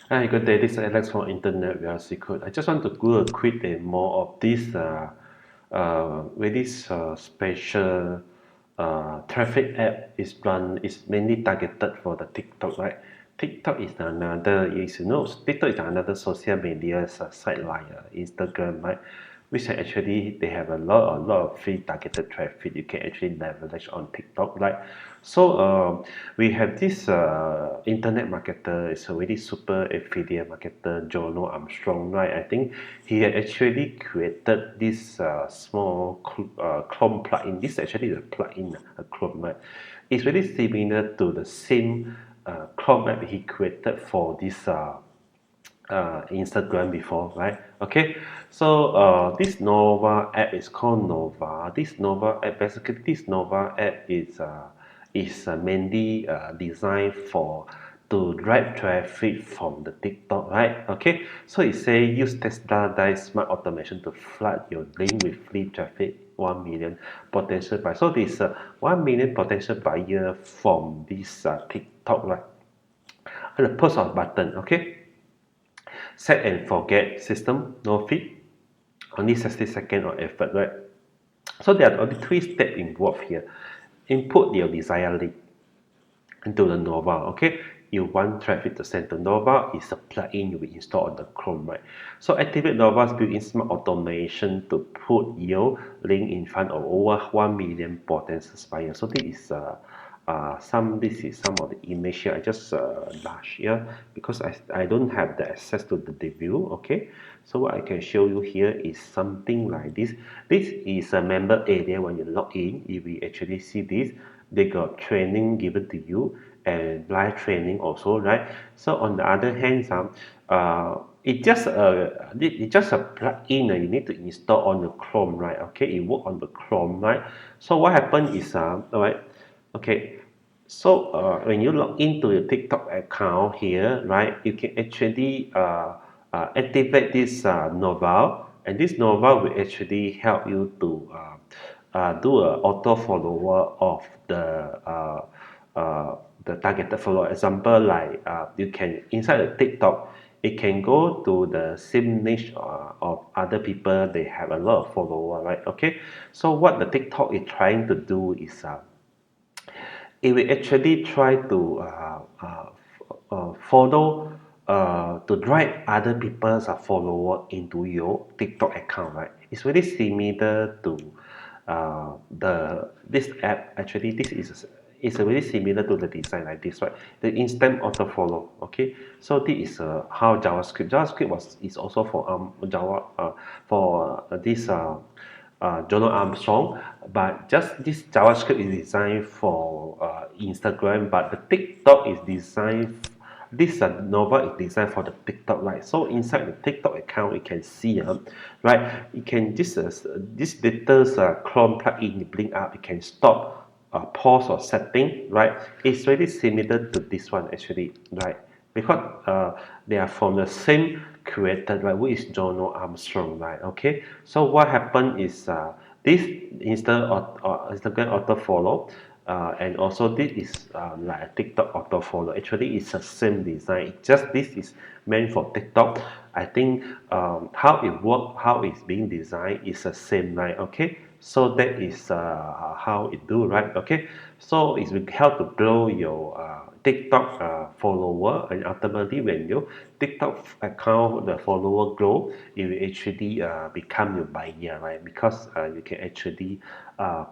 Hi, good day. This is Alex from Internet Real Secret. I just want to do a quick demo of this special traffic app is mainly targeted for the TikTok, right? TikTok is another is you know TikTok is another social media site like Instagram, right? Which actually they have a lot of free targeted traffic you can actually leverage on TikTok, right? So we have this internet marketer, is a really super affiliate marketer, Jono Armstrong, right? I think he had actually created this small Chrome plugin. This is actually a plugin, a Chrome, right? It's very similar to the same Chrome app he created for this Instagram before, right? Okay, so this Nova app is called Nova. This Nova app, basically, this Nova app is mainly designed for to drive traffic from the TikTok, right? Okay, so it say use Tesla Dive smart automation to flood your link with free traffic. 1 million potential buyer. So this 1 million potential buyer from this TikTok, right? And the push of button, okay? Set and forget system, no fee, only 60 seconds of effort, right? So there are only three steps involved here. Input your desired link into the Nova, okay? You want traffic to send to Nova is a plugin you will install on the Chrome, right? So activate Nova's built-in smart automation to put your link in front of over 1 million potential buyers. So this is some of the image here. I just dash here because I don't have the access to the view. Okay, so what I can show you here is something like this. This is a member area. When you log in, you will actually see this. They got training given to you and live training also, right? So on the other hand, it's just a plugin you need to install on the Chrome, right? Okay, it work on the Chrome, right? So what happened is all right. Okay, so when you log into your TikTok account here, right, you can actually activate this Nova, and this Nova will actually help you to do a auto follower of the targeted follower. Example, like you can inside the TikTok, it can go to the same niche of other people. They have a lot of follower, right? Okay, so what the TikTok is trying to do is it will actually try to follow to drive other people's follower into your TikTok account, right? It's very similar to the this app. Actually, this is a very similar to the design like this, right? The instant auto follow. Okay, so this is how JavaScript was is also for Java for this. Jono Armstrong, but just this JavaScript is designed for Instagram, but the TikTok is designed. This Nova is designed for the TikTok, right? So inside the TikTok account, you can see, right? You can this little Chrome plugin bring up. You can stop, pause or setting, right? It's very similar to this one actually, right? Because they are from the same creator, right? Who is Jono Armstrong, right? Okay. So what happened is this Instagram auto follow, and also this is like a TikTok auto follow. Actually, it's the same design. It's just this is meant for TikTok. I think how it work, how it's being designed is the same, right? Okay. So that is how it do, right? Okay. So it will help to grow your TikTok follower, and ultimately when your TikTok account the follower grow, it will actually become your buyer, right? Because you can actually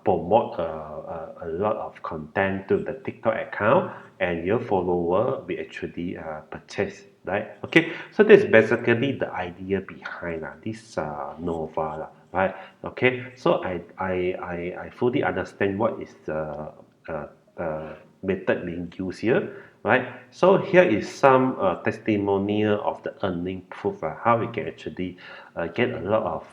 promote a lot of content to the TikTok account, and your follower will actually purchase, right? Okay, so that's basically the idea behind this Nova, right? Okay, so I fully understand what is the uh, method being used here, right? So here is some testimonial of the earning proof, how we can actually get a lot of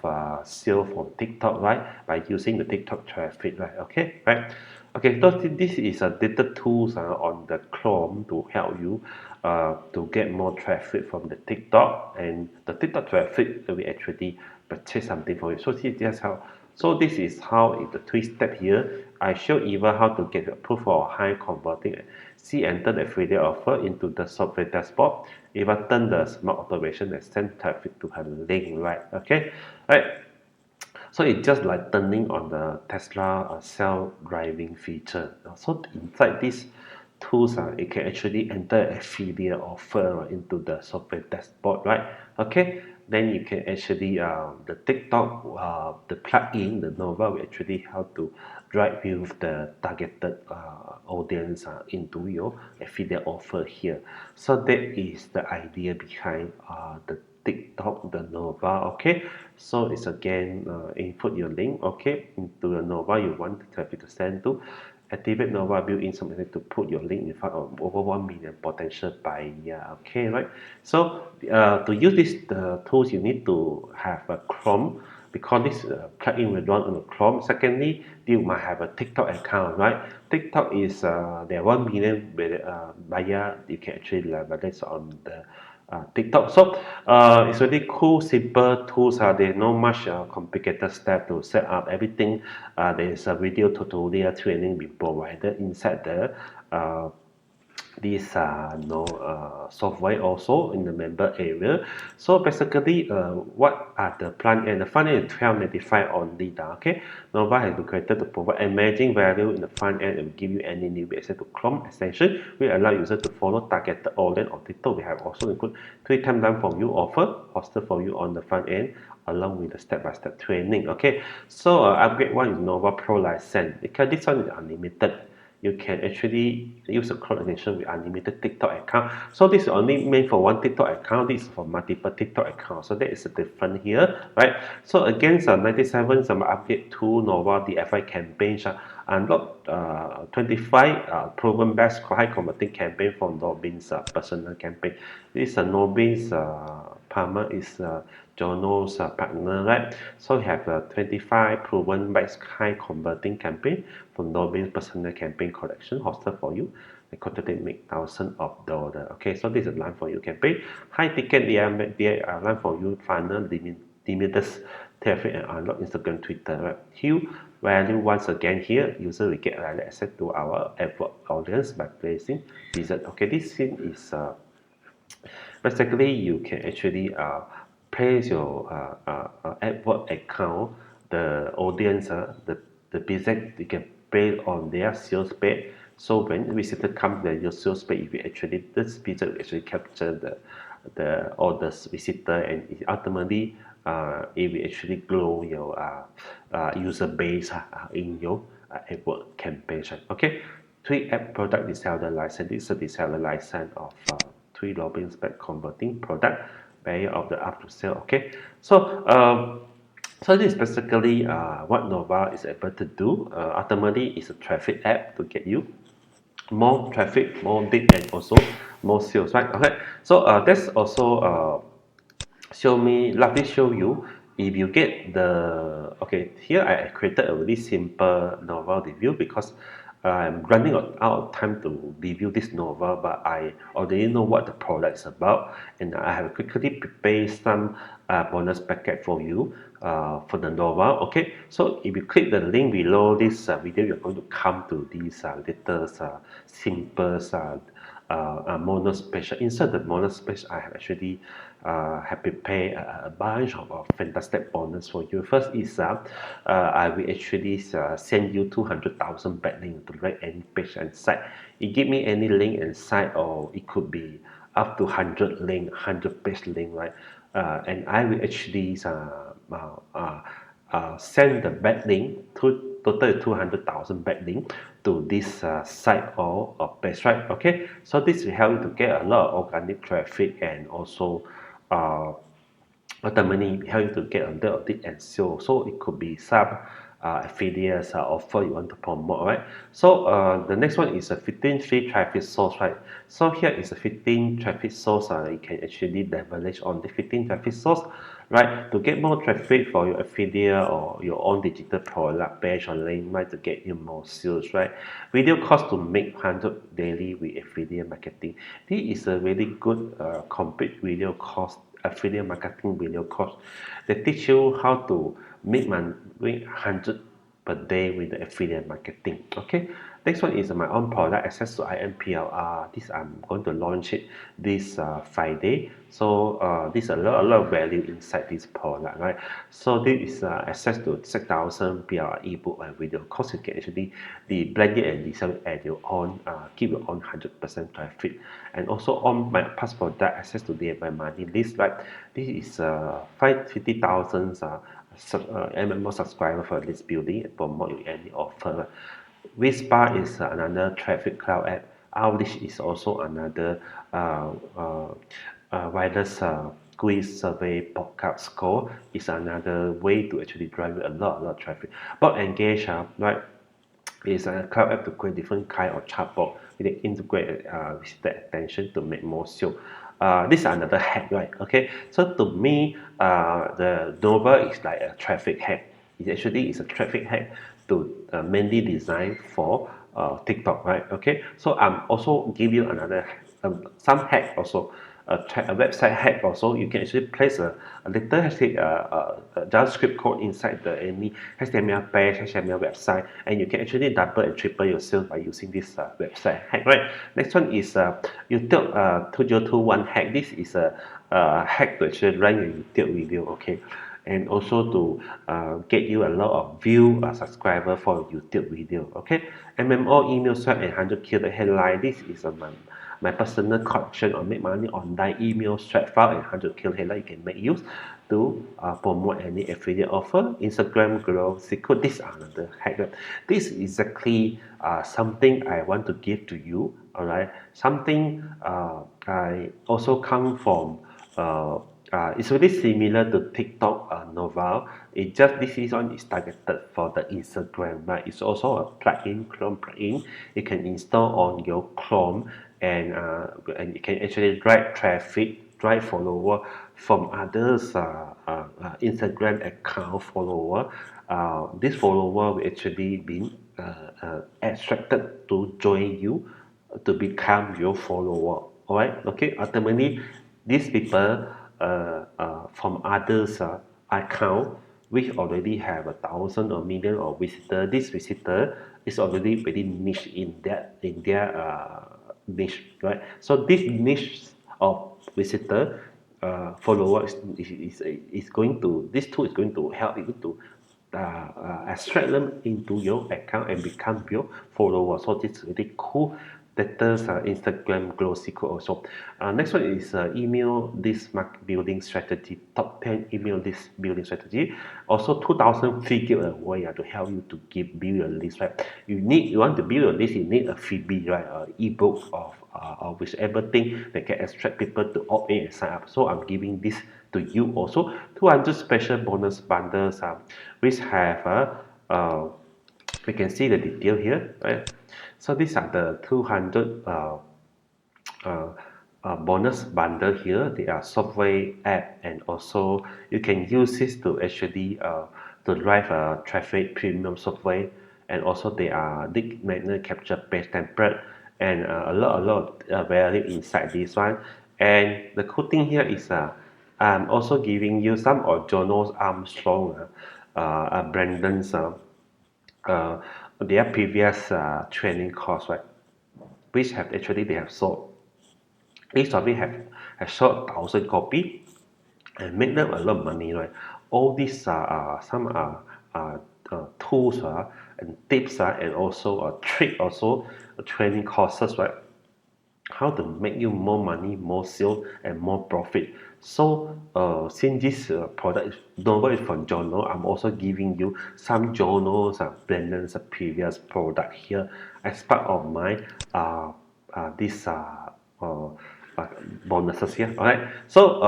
sale from TikTok, right? By using the TikTok traffic, right? Okay, right? Okay, so this is a little tools on the Chrome to help you to get more traffic from the TikTok, and the TikTok traffic will actually purchase something for you. So see, that's how. So this is how the three step here. I show even how to get approved for high converting. See, enter the affiliate offer into the software dashboard It will turn the smart automation and send traffic to her link, right? Okay, right. So it's just like turning on the Tesla self-driving feature. So inside these tools, it can actually enter affiliate offer into the software dashboard, right? Okay, then you can actually the TikTok, the plugin, the Nova will actually help to drive with the targeted audience into your affiliate offer here. So that is the idea behind the TikTok, the Nova. Okay, so it's again input your link, okay, into the Nova you want the traffic to send to. Activate Nova built-in something to put your link in front of over 1 million potential buyer. Okay, right? So to use this tools, you need to have a Chrome, because this plugin will run on a Chrome. Secondly, you might have a TikTok account, right? TikTok is there are 1 million buyer you can actually leverage on the TikTok. So it's really cool, simple tools. There's no much complicated step to set up everything. There's a video tutorial training being provided inside the this software also in the member area. So basically, what are the front end? The front end is 12.95 only. Okay, Nova has been created to provide amazing value in the front end and will give you any newbie access to Chrome extension. We allow users to follow targeted audience on TikTok. We have also include 3 times done for you offer hosted for you on the front end, along with the step-by-step training. Okay, so upgrade one is Nova Pro license, because this one is unlimited. You can actually use a cloud extension with unlimited TikTok account. So this is only meant for one TikTok account. This is for multiple TikTok accounts. So that is the difference here, right? So against 97, some update to Nova DFI campaigns, unlock 25 proven best high converting campaign from Robin's personal campaign. This Robin's Palmer is Jono's partner, right? So we have 25 proven best high converting campaign from Robin's personal campaign collection hosted for you. They constantly make thousands of dollars. Okay, so this is line for you campaign. High ticket they are line for you final limited traffic and unlock Instagram, Twitter, right? Huge value once again here. User will get access to our AdWords audience by placing visit. Okay, this scene is basically you can actually place your AdWords account, the audience, the business, you can pay on their sales page. So when visitor come to your sales page, if you actually this visitor will actually capture the orders visitor, and it ultimately it will actually grow your user base in your AdWords campaign. Okay, 3 app product reseller license. This is a reseller license of 3 Robin's back converting product value of the up to sale. Okay, so so this is basically what Nova is able to do. Ultimately, it's a traffic app to get you more traffic, more lead, and also more sales, right? Okay, so that's also let me show you. If you get the okay, here I created a really simple novel review because I'm running out of time to review this novel, but I already know what the product is about, and I have quickly prepared some bonus packet for you for the novel. Okay, so if you click the link below this video, you're going to come to these little simple mono special. Inside the mono special, I have actually have prepared a bunch of fantastic bonus for you. First is I will actually send you 200,000 backlink to write any page and site. You give me any link and site, or it could be up to 100 link, 100 page link, right? And I will actually send the backlink to total 200,000 backlink to this site or page, right? Okay, so this will help you to get a lot of organic traffic, and also ultimately help you to get a little bit and sell. So it could be some affiliates offer you want to promote, right? So the next one is a 15 free traffic source, right? So here is a 15 traffic source. You can actually leverage on the 15 traffic source, right, to get more traffic for your affiliate or your own digital product page or link, right, to get you more sales, right? Video cost to make 100 daily with affiliate marketing. This is a really good complete video course, affiliate marketing video course. They teach you how to make 100 per day with the affiliate marketing. Okay, Next one is my own product, access to IMPLR. This I'm going to launch it this Friday. So this a lot of value inside this product, right? So this is access to 6,000 PLR ebook and video course. You can actually blend it and design at your own, keep your own 100% traffic. And also on my past product, access to the my money list, right? This is 50,000 MMO subscriber for this building and promote you any offer. Whisper is another traffic cloud app. Outreach is also another uh, uh, wireless quiz survey podcast score is another way to actually drive a lot of traffic. But engage, right? Is a cloud app to create different kind of chatbot with the integrate with the attention to make more sale. This is another hack, right? Okay, so to me, the Nova is like a traffic hack. It actually is a traffic hack to mainly designed for TikTok, right? Okay, so I'm also give you another some hack also. A website hack also, you can actually place a little JavaScript code inside the any HTML page, HTML website, and you can actually double and triple your sales by using this website hack, right? Next one is YouTube 2021 hack. This is a hack to actually run your YouTube video, okay? And also to get you a lot of view subscriber for YouTube video, okay? MMO email swipe and 100 the headline. This is my personal collection on make money online email swipe file and 100 headline you can make use to promote any affiliate offer. Instagram growth secret. This are another hack. This is exactly something I want to give to you. All right, something I also come from. It's really similar to TikTok Novel. It just this is one is targeted for the Instagram, right? It's also a plugin, Chrome plugin. You can install on your Chrome, and you can actually drive traffic, drive follower from others Instagram account follower. This follower will actually be extracted to join you to become your follower. All right, okay. Ultimately, these people from others account which already have 1,000 or million of visitor. This visitor is already very niche in their niche, right? So this niche of visitor follower is going to this tool is going to help you to extract them into your account and become your follower. So this is really cool. That's Instagram growth secret also. Next one is email list market building strategy. Top 10 email list building strategy. Also 2,000 free giveaway to help you to build your list. Right? You want to build your list. You need a freebie, right? Ebook of whichever thing that can attract people to opt in and sign up. So I'm giving this to you also. 200 special bonus bundles which have we can see the detail here, right? So these are the 200 bonus bundle here. They are software app, and also you can use this to actually to drive traffic premium software, and also they are dig magnet capture page template, and a lot of value inside this one. And the cool thing here is I'm also giving you some of Jonas Armstrong, Brandon's uh, their previous training course, right? Which have actually they have sold. Each of it have sold 1,000 copy and make them a lot of money, right? All these are some tools and tips and also a trick also training courses, right? How to make you more money, more sales, and more profit. So, since this product novel is from journal, I'm also giving you some journals Brandon's previous product here as part of my this uh, bonuses here. All right. So,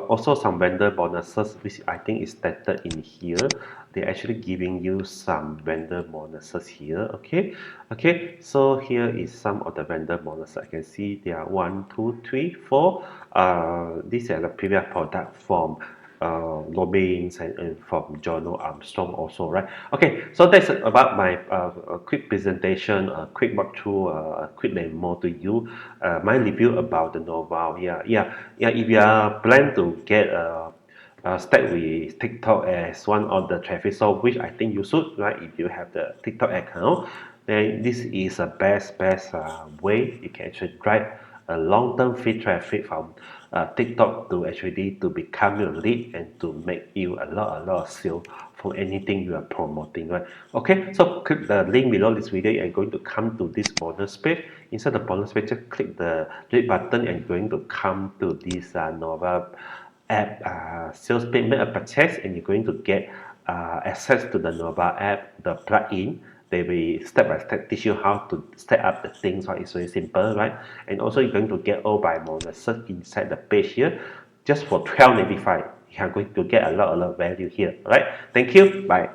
also some vendor bonuses, which I think is stated in here. They're actually giving you some vendor bonuses here. Okay. Okay. So here is some of the vendor bonuses. I can see there are 1, 2, 3, 4. These are the previous product from Robbins and from Jono Armstrong also, right? Okay, so that's about my quick presentation, a quick walkthrough, a quick demo to you. My review about the Noval. Yeah. If you are plan to get start with TikTok as one of the traffic source, which I think you should, right? If you have the TikTok account, then this is a best way you can actually drive a long-term free traffic from TikTok to actually to become your lead and to make you a lot of sale from anything you are promoting, right? Okay, so click the link below this video. You're going to come to this bonus page. Inside the bonus page, just click the red button and you're going to come to this Nova app sales page, make a purchase, and you're going to get access to the Nova app, the plugin. They will step by step teach you how to set up the things, right? It's very simple, right? And also you're going to get all by bonuses inside the page here. Just for 12.95, you are going to get a lot of value here. All right. Thank you. Bye.